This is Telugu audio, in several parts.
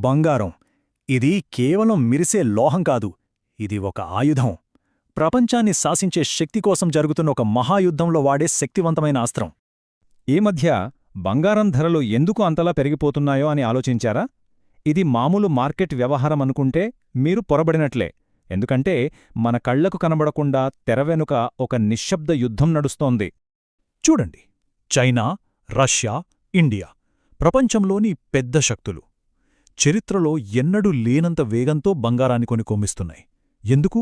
బంగారం. ఇది కేవలం మిరిసే లోహం కాదు, ఇది ఒక ఆయుధం. ప్రపంచాన్ని శాసించే శక్తి కోసం జరుగుతున్న ఒక మహాయుద్ధంలో వాడే శక్తివంతమైన అస్త్రం. ఈ మధ్య బంగారం ధరలు ఎందుకు అంతలా పెరిగిపోతున్నాయో అని ఆలోచించారా? ఇది మామూలు మార్కెట్ వ్యవహారమనుకుంటే మీరు పొరబడినట్లే. ఎందుకంటే మన కళ్లకు కనబడకుండా తెరవెనుక ఒక నిశ్శబ్ద యుద్ధం నడుస్తోంది. చూడండి, చైనా, రష్యా, ఇండియా ప్రపంచంలోని పెద్ద శక్తులు చరిత్రలో ఎన్నడూ లేనంత వేగంతో బంగారాన్ని కొని కొమ్మిస్తున్నాయి. ఎందుకు?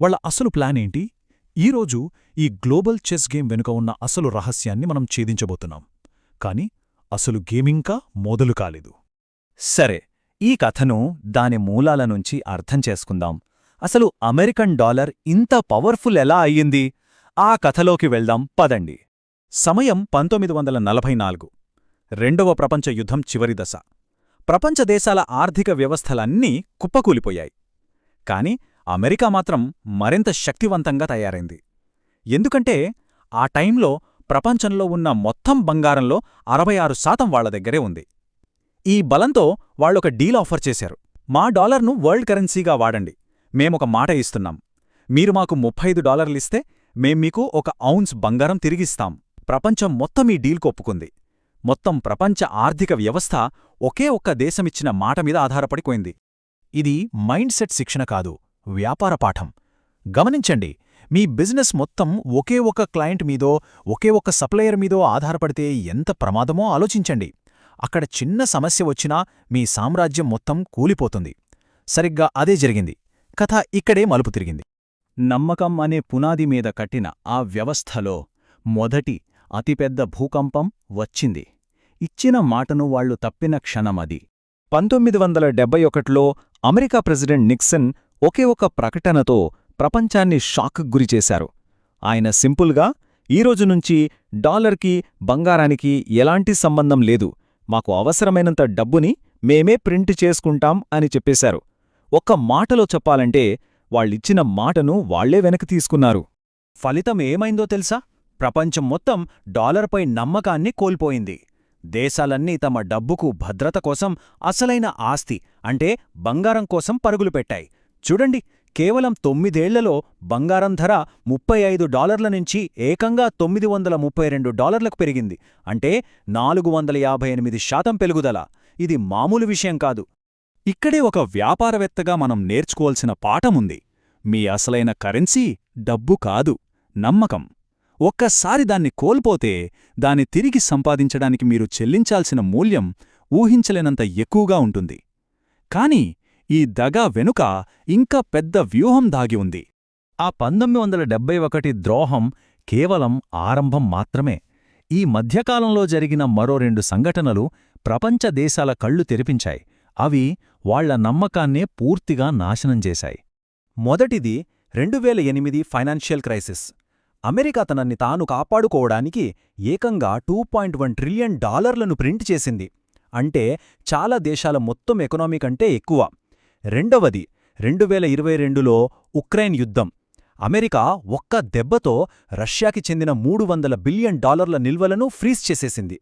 వాళ్ల అసలు ప్లానేంటి? ఈరోజు ఈ గ్లోబల్ చెస్ గేమ్ వెనుక ఉన్న అసలు రహస్యాన్ని మనం ఛేదించబోతున్నాం. కాని అసలు గేమింకా మొదలు కాలేదు. సరే, ఈ కథను దాని మూలాల నుంచి అర్థం చేసుకుందాం. అసలు అమెరికన్ డాలర్ ఇంత పవర్ఫుల్ ఎలా అయ్యింది? ఆ కథలోకి వెళ్దాం పదండి. సమయం 1944. రెండవ ప్రపంచ యుద్ధం చివరి దశ. ప్రపంచ దేశాల ఆర్థిక వ్యవస్థలన్నీ కుప్పకూలిపోయాయి. కాని అమెరికా మాత్రం మరింత శక్తివంతంగా తయారైంది. ఎందుకంటే ఆ టైంలో ప్రపంచంలో ఉన్న మొత్తం బంగారంలో 66% వాళ్ల దగ్గరే ఉంది. ఈ బలంతో వాళ్ళొక డీల్ ఆఫర్ చేశారు. మా డాలర్ను వరల్డ్ కరెన్సీగా వాడండి, మేమొక మాట ఇస్తున్నాం. మీరు మాకు $35 మేం మీకు 1 ఔన్స్ బంగారం తిరిగిస్తాం. ప్రపంచం మొత్తం ఈ డీల్కు ఒప్పుకుంది. మొత్తం ప్రపంచ ఆర్థిక వ్యవస్థ ఒకే ఒక్క దేశమిచ్చిన మాట మీద ఆధారపడిపోయింది. ఇది మైండ్ సెట్ శిక్షణ కాదు, వ్యాపార పాఠం. గమనించండి, మీ బిజినెస్ మొత్తం ఒకే ఒక్క క్లయింట్ మీదో, ఒకే ఒక్క సప్లయర్ మీదో ఆధారపడితే ఎంత ప్రమాదమో ఆలోచించండి. అక్కడ చిన్న సమస్య వచ్చినా మీ సామ్రాజ్యం మొత్తం కూలిపోతుంది. సరిగ్గా అదే జరిగింది. కథ ఇక్కడే మలుపు తిరిగింది. నమ్మకం అనే పునాది మీద కట్టిన ఆ వ్యవస్థలో మొదటి అతిపెద్ద భూకంపం వచ్చింది. ఇచ్చిన మాటను వాళ్లు తప్పిన క్షణమది. 1971లో అమెరికా ప్రెసిడెంట్ నిక్సన్ ఒకే ఒక ప్రకటనతో ప్రపంచాన్ని షాక్కు గురిచేశారు. ఆయన సింపుల్గా, ఈరోజు నుంచి డాలర్కి, బంగారానికి ఎలాంటి సంబంధం లేదు, మాకు అవసరమైనంత డబ్బుని మేమే ప్రింట్ చేసుకుంటాం అని చెప్పేశారు. ఒక్క మాటలో చెప్పాలంటే వాళ్ళిచ్చిన మాటను వాళ్లే వెనక్కి తీసుకున్నారు. ఫలితం ఏమైందో తెలుసా? ప్రపంచం మొత్తం డాలర్పై నమ్మకాన్ని కోల్పోయింది. దేశాలన్నీ తమ డబ్బుకు భద్రత కోసం అసలైన ఆస్తి అంటే బంగారం కోసం పరుగులు పెట్టాయి. చూడండి, కేవలం 9 ఏళ్లలో బంగారం ధర $35 నుంచి ఏకంగా $932లకు పెరిగింది. అంటే 458% పెరుగుదల. ఇది మామూలు విషయం కాదు. ఇక్కడే ఒక వ్యాపారవేత్తగా మనం నేర్చుకోవాల్సిన పాఠముంది. మీ అసలైన కరెన్సీ డబ్బు కాదు, నమ్మకం. ఒక్కసారి దాన్ని కోల్పోతే దాన్ని తిరిగి సంపాదించడానికి మీరు చెల్లించాల్సిన మూల్యం ఊహించలేనంత ఎక్కువగా ఉంటుంది. కాని ఈ దగా వెనుక ఇంకా పెద్ద వ్యూహం దాగి ఉంది. ఆ 1971 ద్రోహం కేవలం ఆరంభం మాత్రమే. ఈ మధ్యకాలంలో జరిగిన మరో 2 సంఘటనలు ప్రపంచ దేశాల కళ్ళు తెరిపించాయి. అవి వాళ్ల నమ్మకాన్నే పూర్తిగా నాశనం చేశాయి. మొదటిది 2008 ఫైనాన్షియల్ క్రైసిస్. అమెరికా తనని తాను కాపాడుకోవడానికి ఏకంగా $2.1 ట్రిలియన్ ప్రింట్ చేసింది. అంటే చాలా దేశాల మొత్తం ఎకనామీ కంటే ఎక్కువ. రెండవది 2022లో ఉక్రెయిన్ యుద్ధం. అమెరికా ఒక్క దెబ్బతో రష్యాకి చెందిన $300 బిలియన్ నిల్వలను ఫ్రీజ్ చేసేసింది.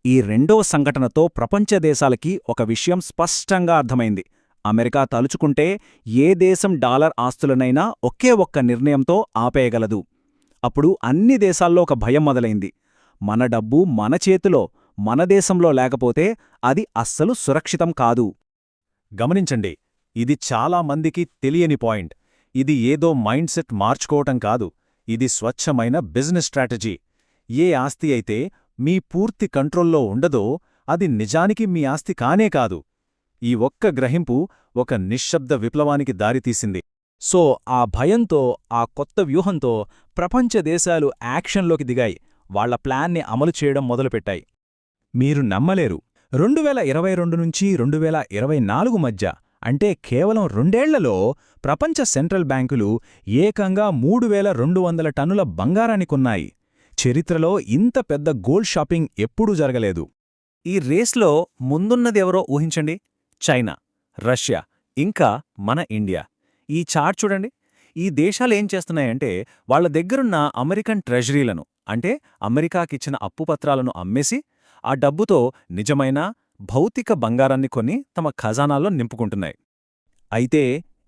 ఈ రెండవ సంఘటనతో ప్రపంచ దేశాలకి ఒక విషయం స్పష్టంగా అర్థమైంది. అమెరికా తలుచుకుంటే ఏ దేశం డాలర్ ఆస్తులనైనా ఒకే ఒక్క నిర్ణయంతో ఆపేయగలదు. అప్పుడు అన్ని దేశాల్లో ఒక భయం మొదలైంది. మన డబ్బు మన చేతిలో, మన దేశంలో లేకపోతే అది అస్సలు సురక్షితం కాదు. గమనించండి, ఇది చాలా మందికి తెలియని పాయింట్. ఇది ఏదో మైండ్ సెట్ మార్చుకోవటం కాదు, ఇది స్వచ్ఛమైన బిజినెస్ స్ట్రాటజీ. ఏ ఆస్తి అయితే మీ పూర్తి కంట్రోల్లో ఉండదో అది నిజానికి మీ ఆస్తి కానే కాదు. ఈ ఒక్క గ్రహింపు ఒక నిశ్శబ్ద విప్లవానికి దారితీసింది. సో ఆ భయంతో, ఆ కొత్త వ్యూహంతో ప్రపంచ దేశాలు యాక్షన్లోకి దిగాయి. వాళ్ల ప్లాన్ని అమలు చేయడం మొదలుపెట్టాయి. మీరు నమ్మలేరు, 2022 నుంచి 2024 మధ్య, అంటే కేవలం 2 ఏళ్లలో ప్రపంచ సెంట్రల్ బ్యాంకులు ఏకంగా 3200 టన్నుల బంగారాన్ని కొన్నాయి. చరిత్రలో ఇంత పెద్ద గోల్డ్ షాపింగ్ ఎప్పుడూ జరగలేదు. ఈ రేస్లో ముందున్నదెవరో ఊహించండి. చైనా, రష్యా, ఇంకా మన ఇండియా. ఈ చార్ట్ చూడండి. ఈ దేశాలేం చేస్తున్నాయంటే వాళ్ల దగ్గరున్న అమెరికన్ ట్రెజరీలను, అంటే అమెరికాకిచ్చిన అప్పుపత్రాలను అమ్మేసి ఆ డబ్బుతో నిజమైన భౌతిక బంగారాన్ని కొని తమ ఖజానాల్లో నింపుకుంటున్నాయి. అయితే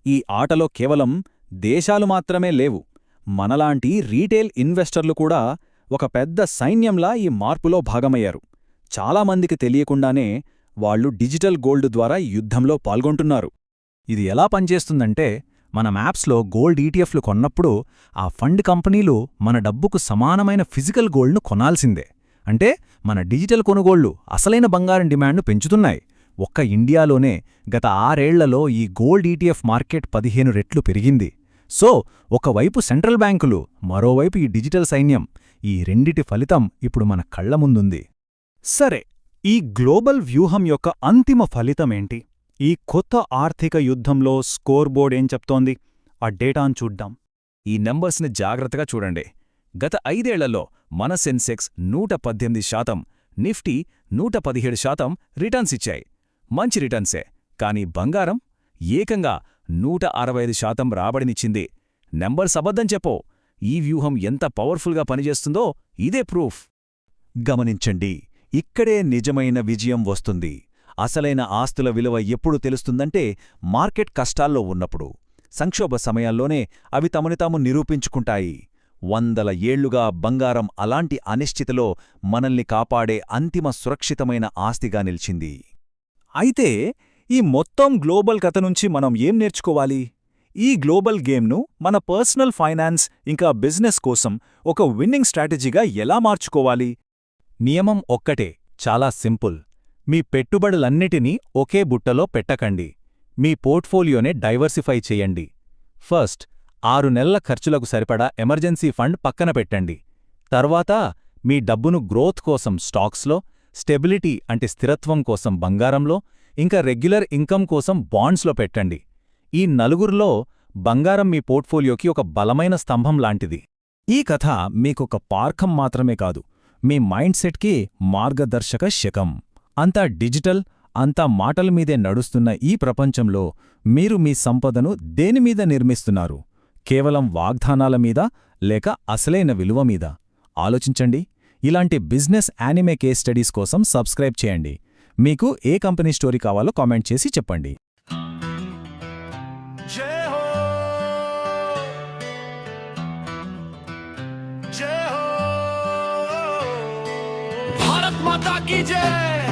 ఈ ఆటలో కేవలం దేశాలు మాత్రమే లేవు. మనలాంటి రీటైల్ ఇన్వెస్టర్లు కూడా ఒక పెద్ద సైన్యంలా ఈ మార్పులో భాగమయ్యారు. చాలామందికి తెలియకుండానే వాళ్ళు డిజిటల్ గోల్డ్ ద్వారా ఈ యుద్ధంలో పాల్గొంటున్నారు. ఇది ఎలా పనిచేస్తుందంటే, మన యాప్స్లో గోల్డ్ ఈటీఎఫ్లు కొన్నప్పుడు ఆ ఫండ్ కంపెనీలు మన డబ్బుకు సమానమైన ఫిజికల్ గోల్డ్ను కొనాల్సిందే. అంటే మన డిజిటల్ కొనుగోళ్లు అసలైన బంగారం డిమాండ్ను పెంచుతున్నాయి. ఒక్క ఇండియాలోనే గత 6 ఏళ్లలో ఈ గోల్డ్ ఈటీఎఫ్ మార్కెట్ 15 రెట్లు పెరిగింది. సో ఒకవైపు సెంట్రల్ బ్యాంకులు, మరోవైపు ఈ డిజిటల్ సైన్యం, ఈ రెండిటి ఫలితం ఇప్పుడు మన కళ్ల ముందుంది. సరే, ఈ గ్లోబల్ వ్యూహం యొక్క అంతిమ ఫలితమేంటి? ఈ కొత్త ఆర్థిక యుద్ధంలో స్కోర్ బోర్డ్ ఏం చెప్తోంది? ఆ డేటాను చూడ్డాం. ఈ నంబర్స్ని జాగ్రత్తగా చూడండి. గత 5 ఏళ్లలో మన సెన్సెక్స్ 118%, నిఫ్టీ 117% రిటర్న్స్ ఇచ్చాయి. మంచి రిటర్న్సే. కానీ బంగారం ఏకంగా 165% రాబడినిచ్చింది. నెంబర్స్ అబద్ధం చెప్పో. ఈ వ్యూహం ఎంత పవర్ఫుల్గా పనిచేస్తుందో ఇదే ప్రూఫ్. గమనించండి, ఇక్కడే నిజమైన విజయం వస్తుంది. అసలైన ఆస్తుల విలువ ఎప్పుడు తెలుస్తుందంటే మార్కెట్ కష్టాల్లో ఉన్నప్పుడు. సంక్షోభ సమయాల్లోనే అవి తమని తాము నిరూపించుకుంటాయి. 100 ఏళ్లుగా బంగారం అలాంటి అనిశ్చితిలో మనల్ని కాపాడే అంతిమ సురక్షితమైన ఆస్తిగా నిలిచింది. అయితే ఈ మొత్తం గ్లోబల్ కథ నుంచి మనం ఏం నేర్చుకోవాలి? ఈ గ్లోబల్ గేమ్ను మన పర్సనల్ ఫైనాన్స్ ఇంకా బిజినెస్ కోసం ఒక విన్నింగ్ స్ట్రాటజీగా ఎలా మార్చుకోవాలి? నియమం ఒక్కటే, చాలా సింపుల్. మీ పెట్టుబడులన్నిటినీ ఒకే బుట్టలో పెట్టకండి. మీ పోర్ట్ఫోలియోనే డైవర్సిఫై చెయ్యండి. ఫస్ట్ 6 నెలల ఖర్చులకు సరిపడా ఎమర్జెన్సీ ఫండ్ పక్కన పెట్టండి. తర్వాత మీ డబ్బును గ్రోత్ కోసం స్టాక్స్లో, స్టెబిలిటీ అంటే స్థిరత్వం కోసం బంగారంలో, ఇంకా రెగ్యులర్ ఇన్కమ్ కోసం బాండ్స్లో పెట్టండి. ఈ నలుగురిలో బంగారం మీ పోర్ట్ఫోలియోకి ఒక బలమైన స్తంభం లాంటిది. ఈ కథ మీకొక పార్ఖం మాత్రమే కాదు, మీ మైండ్ సెట్కి మార్గదర్శక శకం. అంతా డిజిటల్, అంతా మాటల మీదే నడుస్తున్న ఈ ప్రపంచంలో మీరు మీ సంపదను దేనిమీద నిర్మిస్తున్నారు? కేవలం వాగ్దానాల మీద, లేక అసలైన విలువ మీద? ఆలోచించండి. ఇలాంటి బిజినెస్ యానిమే కేస్ స్టడీస్ కోసం సబ్స్క్రైబ్ చేయండి. మీకు ఏ కంపెనీ స్టోరీ కావాలో కామెంట్ చేసి చెప్పండి. जय हो जय हो भारत माता की जय।